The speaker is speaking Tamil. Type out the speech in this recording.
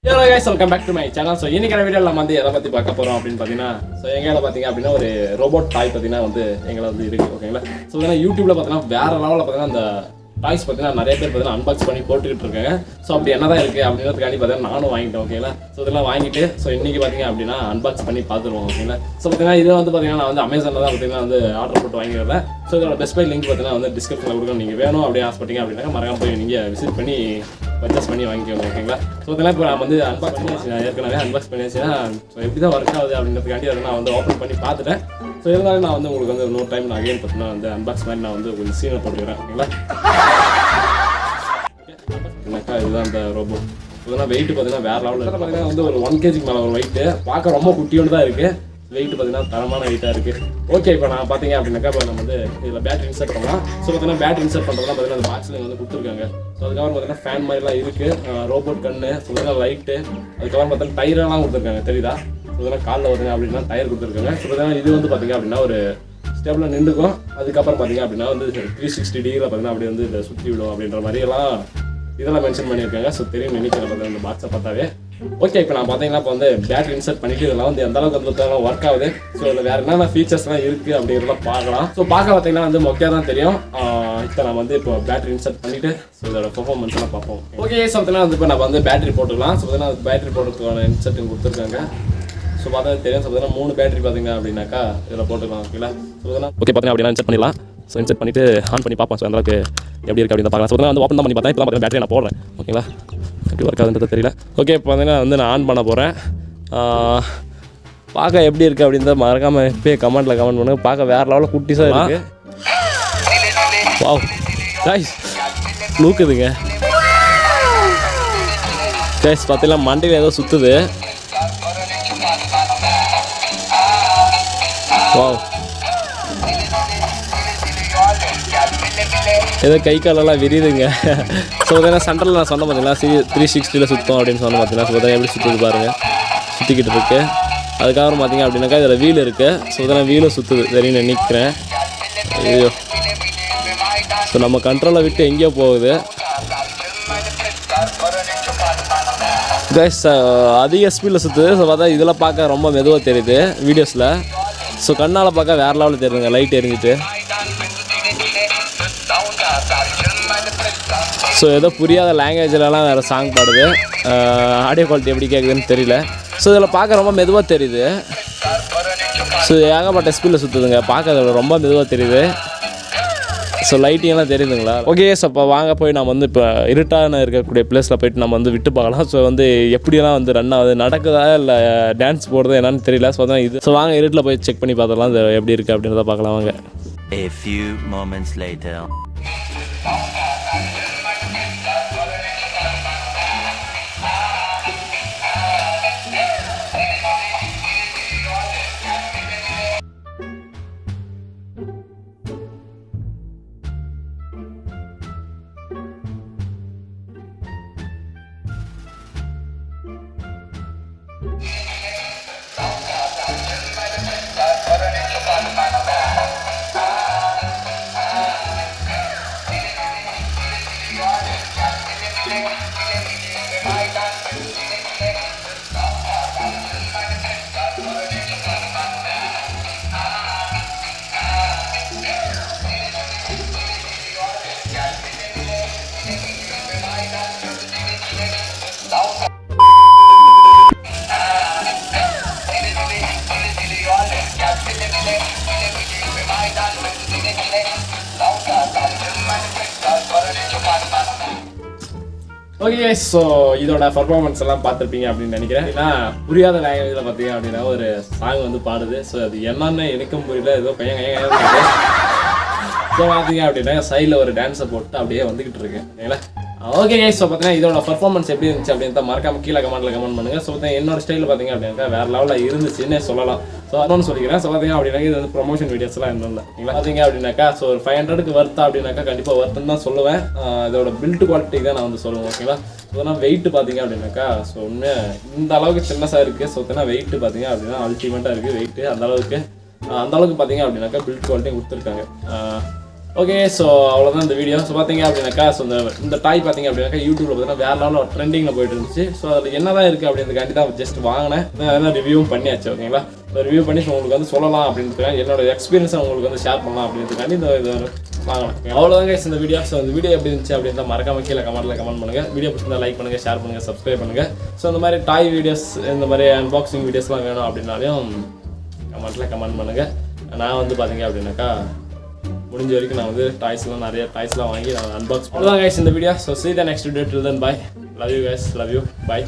Hello guys, welcome back to my channel. So இன்னைக்கான வீடியோல நம்ம வந்து எதை பத்தி பார்க்க போறோம் அப்படினு பாத்தீங்கன்னா எங்கல பாத்தீங்க அப்படினா ஒரு ரோபோட் டாய் பாத்தீங்கன்னா வந்து எங்கல வந்து இருக்கு ஓகேங்களா. சோ இதெல்லாம் YouTubeல பாத்தீங்கன்னா வேற லெவல்ல பாத்தீங்கன்னா அந்த டாய்ஸ் பாத்தீங்கன்னா நிறைய பேர் பாத்தீங்கன்னா அன்பாக்ஸ் பண்ணி போட்டுக்கிட்டு இருக்காங்க. சோ அப்படி என்னதான் இருக்கு அப்படின்றதுக்காண்டி பாத்தீங்கன்னா நானும் வாங்கிட்டேன் ஓகேங்களா. சோ இதெல்லாம் வாங்கிட்டு சோ இன்னைக்கு பாத்தீங்க அப்படினா அன்பாக்ஸ் பண்ணி பாத்துருவோம் ஓகேங்களா. சோ பாத்தீங்கன்னா இது வந்து பாத்தீங்கன்னா நான் வந்து Amazonல தான் பாத்தீங்கன்னா வந்து ஆர்டர் போட்டு வாங்கிருந்தேன். சோ இதோட பெஸ்ட் பை லிங்க் பாத்தீங்கன்னா வந்து டிஸ்கிரிப்ஷன்ல கொடுக்குறேன். நீங்க வேணும் அப்படியே ஆசைப்பட்டீங்க அப்படினா மறக்காம போய் நீங்க விசிட் பண்ணி பர்ச்சேஸ் பண்ணி வாங்கிக்கோங்க ஓகேங்களா. ஸோ இதெல்லாம் இப்போ நான் வந்து அன்பாக்ஸ் பண்ணியாச்சு, ஏற்கனவே அன்பாக்ஸ் பண்ணியாச்சுன்னா ஸோ எப்படி தான் ஒர்க் ஆகுது அப்படின்றதுக்காண்டி அதை நான் வந்து ஓப்பன் பண்ணி பார்த்துட்டேன். ஸோ இருந்தாலும் நான் வந்து உங்களுக்கு வந்து இன்னொரு டைம் நான் அகைன் பார்த்தீங்கன்னா வந்து அன்பாக்ஸ் மாதிரி நான் வந்து கொஞ்சம் சீனை போட்டுக்கிறேன் ஓகேங்களா. எனக்கா இதுதான் அந்த ரோபோ. இதெல்லாம் வெயிட் பார்த்தீங்கன்னா வேறு லெவலில் பார்த்தீங்கன்னா வந்து ஒரு 1 kg மேலே ஒரு வெயிட்டு பார்க்க ரொம்ப குட்டியோடு தான் இருக்குது. வெயிட் பார்த்தீங்கன்னா தரமான வெயிட்டாக இருக்குது. ஓகே இப்போ நான் பார்த்தீங்க அப்படின்னாக்கா இப்போ நம்ம வந்து இதில் பேட்டரி இன்சர்ட் பண்ணலாம். ஸோ பார்த்தீங்கன்னா பேட்டரி இன்சர்ட் பண்ணுறதுலாம் பார்த்தீங்கன்னா அந்த பாக்ஸில் வந்து கொடுத்துருக்காங்க. ஸோ அதுக்கப்புறம் பார்த்தீங்கன்னா ஃபேன் மாதிரிலாம் இருக்குது, ரோபோட் கண்ணு, ஸோ இதெல்லாம் லைட்டு, அதுக்கப்புறம் பார்த்தீங்கன்னா டயரெல்லாம் கொடுத்துருக்காங்க தெரியுதா. ஸோ இதெல்லாம் காலில் பார்த்தீங்க அப்படின்னா டயர் கொடுத்துருக்காங்க. ஸோ பார்த்தீங்கன்னா இது வந்து பார்த்தீங்க அப்படின்னா ஒரு ஸ்டேபிளாக நின்றுக்கும். அதுக்கப்புறம் பார்த்தீங்க அப்படின்னா வந்து 360 டிகிரியில் பார்த்தீங்கன்னா அப்படி வந்து இதை சுற்றி விடும் அப்படின்ற மாதிரியெல்லாம் இதெல்லாம் மென்ஷன் பண்ணியிருக்காங்க. ஸோ தெரியும் நினைக்கிறேன் பார்த்தீங்கன்னா இந்த பாக்ஸை பார்த்தாவே. ஓகே இப்போ நான் பார்த்தீங்கன்னா இப்போ வந்து பேட்டரி இன்சர்ட் பண்ணிட்டு இதெல்லாம் வந்து எந்த அளவுக்கு வந்து ஒர்க் ஆகுது, ஸோ இதில் வேறு என்னென்ன ஃபீச்சர்ஸ்லாம் இருக்குது அப்படிங்கிறத பார்க்கலாம். ஸோ பார்க்க பார்த்தீங்கன்னா வந்து மொக்கையாக தான் தெரியும். இப்போ நான் வந்து இப்போ பேட்டரி இன்சர்ட் பண்ணிவிட்டு ஸோ இதோட பர்ஃபார்மன்ஸ்லாம் பார்ப்போம். ஓகே ஸோ பார்த்தீங்கன்னா வந்து இப்போ நம்ம வந்து பேட்டரி போட்டுக்கலாம். ஸோ பார்த்தீங்கன்னா பேட்டரி போடுறதுக்கான இன்சர்ட்டிங் கொடுத்துருக்காங்க. ஸோ பார்த்தா தெரியும். ஸோ பார்த்தீங்கன்னா 3 பேட்டரி பார்த்தீங்க அப்படின்னாக்கா இதில் போட்டுக்கலாம் ஓகேங்களா. ஸோ பார்த்தீங்கன்னா ஓகே பார்த்தீங்கன்னா அப்படின்னா இன்சர்ட் பண்ணிடலாம். ஸோ இன்சர்ட் பண்ணிவிட்டு ஆன் பண்ணி பார்ப்போம். ஸோ அந்தளவுக்கு எப்படி இருக்குது அப்படின்னு பார்க்கலாம். ஸோ வந்து ஓப்பன் தான் பண்ணி பார்த்தேன். இப்போ தான் பார்த்தீங்கன்னா பேட்டரி நான் போடுறேன் ஓகேங்களா. எப்படி ஒர்க் ஆகுதுன்றது தெரியல. ஓகே இப்போ பார்த்தீங்கன்னா வந்து நான் ஆன் பண்ண போகிறேன். பார்க்க எப்படி இருக்குது அப்படின்னு மறக்காமல் இப்போயே கமெண்ட்டில் கமெண்ட் பண்ணுங்க. பார்க்க வேறு லெவலில் குட்டிஸாக இருக்குது. வாவ் கைஸ் லூக்குதுங்க கைஸ். பார்த்தீங்கன்னா மண்டையில் ஏதோ சுற்றுது. வாவ் ஏதோ கை காலெல்லாம் விரியுதுங்க. ஸோ பார்த்தீங்கன்னா சென்டரில் நான் சொன்ன பார்த்தீங்கன்னா 360 சுத்தம் அப்படின்னு சொன்ன பார்த்தீங்கன்னா ஸோ பார்த்தீங்கன்னா எப்படி சுற்றுது பாருங்கள், சுற்றிக்கிட்டு இருக்கு. அதுக்கப்புறம் பார்த்தீங்க அப்படின்னாக்கா இதில் வீல் இருக்குது. ஸோ இதெல்லாம் வீலும் சுற்றுது சரின்னு நினைக்கிறேன். ஐயோ ஸோ நம்ம கண்ட்ரோலை விட்டு எங்கேயோ போகுது கைஸ். அதிக ஸ்பீடில் சுற்றுது. ஸோ பார்த்தா இதெல்லாம் பார்க்க ரொம்ப மெதுவாக தெரியுது வீடியோஸில். ஸோ கண்ணால் பார்க்க வேறு லெவலில் தெரியுதுங்க லைட் எரிஞ்சிட்டு. ஸோ ஏதோ புரியாத லாங்குவேஜ்லலாம் வேறு சாங் பாடுது. ஆடியோ குவாலிட்டி எப்படி கேட்குதுன்னு தெரியல. ஸோ இதில் பார்க்க ரொம்ப மெதுவாக தெரியுது. ஸோ ஏகப்பட்ட ஸ்பீடில் சுற்றுதுங்க, பார்க்க ரொம்ப மெதுவாக தெரியுது. ஸோ லைட்டிங்கெல்லாம் தெரியுதுங்களா. ஓகே ஸோ இப்போ வாங்க போய் நம்ம வந்து இப்போ இருட்டான இருக்கக்கூடிய பிளேஸில் போய்ட்டு நம்ம வந்து விட்டு பார்க்கலாம். ஸோ வந்து எப்படியெல்லாம் வந்து ரன் ஆகுது, நடக்குதா இல்லை டான்ஸ் போடுறது என்னன்னு தெரியல. ஸோ தான் இது. ஸோ வாங்க இருட்டில் போய் செக் பண்ணி பார்த்துலாம் இது எப்படி இருக்குது அப்படின்றத பார்க்கலாம் வாங்க. A few moments later. Okay so இதோட பர்ஃபார்மன்ஸ் எல்லாம் பார்த்துருப்பீங்க அப்படின்னு நினைக்கிறேன். ஏன்னா புரியாத லாங்குவேஜில் பார்த்தீங்க அப்படின்னா ஒரு சாங் வந்து பாடுது. ஸோ அது என்னன்னு எனக்கும் புரியல, ஏதோ கையா ஸோ பார்த்தீங்க அப்படின்னா சைடில் ஒரு டான்ஸை போட்டு அப்படியே வந்துக்கிட்டு இருக்கு ஓகேங்களா. ஓகே கைஸ் ஸோ பார்த்தீங்கன்னா இதோட பர்ஃபார்மன்ஸ் எப்படி இருந்துச்சு அப்படின்னு தான் மறக்காம கீழே கமெண்ட்டில் கமெண்ட் பண்ணுங்கள். ஸோ பார்த்தீங்கன்னா என்னோட ஸ்டைலில் பார்த்தீங்க அப்படின்னா வேறு லெவலில் இருந்துச்சுன்னே சொல்லலாம். ஸோ அதோன்னு சொல்லிக்கிறேன். ஸோ பார்த்தீங்க அப்படின்னா இது வந்து ப்ரொமோஷன் வீடியோஸ்லாம் இன்னும் இல்லை ஓகேங்களா. பார்த்தீங்க அப்படின்னாக்கா ஸோ ஒரு 500க்கு வர்த்தா அப்படின்னாக்கா கண்டிப்பாக வர்த்துன்னு தான் சொல்லுவேன். இதோட பில்ட் குவாலிட்டி தான் நான் வந்து சொல்லுவேன் ஓகேங்களா. ஸோ அதனால் வெயிட் பார்த்தீங்க அப்படின்னாக்கா ஸோ ஒன்று இந்த அளவுக்கு சின்னஸாக இருக்குது. ஸோ பார்த்தீங்கன்னா வெயிட் பார்த்தீங்க அப்படின்னா அல்டிமேட்டாக இருக்குது வெயிட்டு. அந்த அளவுக்கு பார்த்தீங்க அப்படின்னாக்கா பில்ட் குவாலிட்டியும் கொடுத்துருக்காங்க. ஓகே ஸோ அவ்வளோதான் இந்த வீடியோ. ஸோ பார்த்தீங்க அப்படின்னாக்கா ஸோ இந்த டாய் பார்த்தீங்க அப்படின்னாக்கா யூடியூப்ல பார்த்தீங்கன்னா வேற லெவலில் ட்ரெண்டிங்கில் போயிட்டு இருந்துச்சு. ஸோ அதில் என்ன தான் இருக்குது அப்படின்றதுக்காண்டி தான் ஜஸ்ட் வாங்கினேன். அதெல்லாம் ரிவ்யூவும் பண்ணியாச்சு. ஓகேங்களா, ரிவ்யூ பண்ணி உங்களுக்கு வந்து சொல்லலாம் அப்படின்றதுக்காக என்னோட எக்ஸ்பீரியன்ஸை உங்களுக்கு வந்து ஷேர் பண்ணலாம் அப்படின்றதுக்காண்டி இதை வாங்கினேன். அவ்வளோதாங்க இந்த வீடியோ. ஸோ இந்த வீடியோ எப்படி இருந்துச்சு அப்படின்னு மறக்காம கீழே கமெண்ட்டில் கமெண்ட் பண்ணுங்கள். வீடியோ பிடிச்சிருந்தா லைக் பண்ணுங்கள், ஷேர் பண்ணுங்கள், சப்ஸ்கிரைப் பண்ணுங்கள். ஸோ இந்த மாதிரி டாய் வீடியோஸ், இந்த மாதிரி அன்பாக்சிங் வீடியோஸ்லாம் வேணும் அப்படின்னாலையும் கமெண்ட்டில் கமெண்ட் பண்ணுங்கள். நான் வந்து பார்த்தீங்க அப்படின்னாக்கா முடிஞ்ச வரைக்கும் நான் வந்து நிறைய டாய்ஸ்லாம் வாங்கி நான் அன்பாக்ஸ் பண்ணுவேன். கைஸ் இந்த video. So see the next video. Till then, bye. Love you guys. Love you. Bye.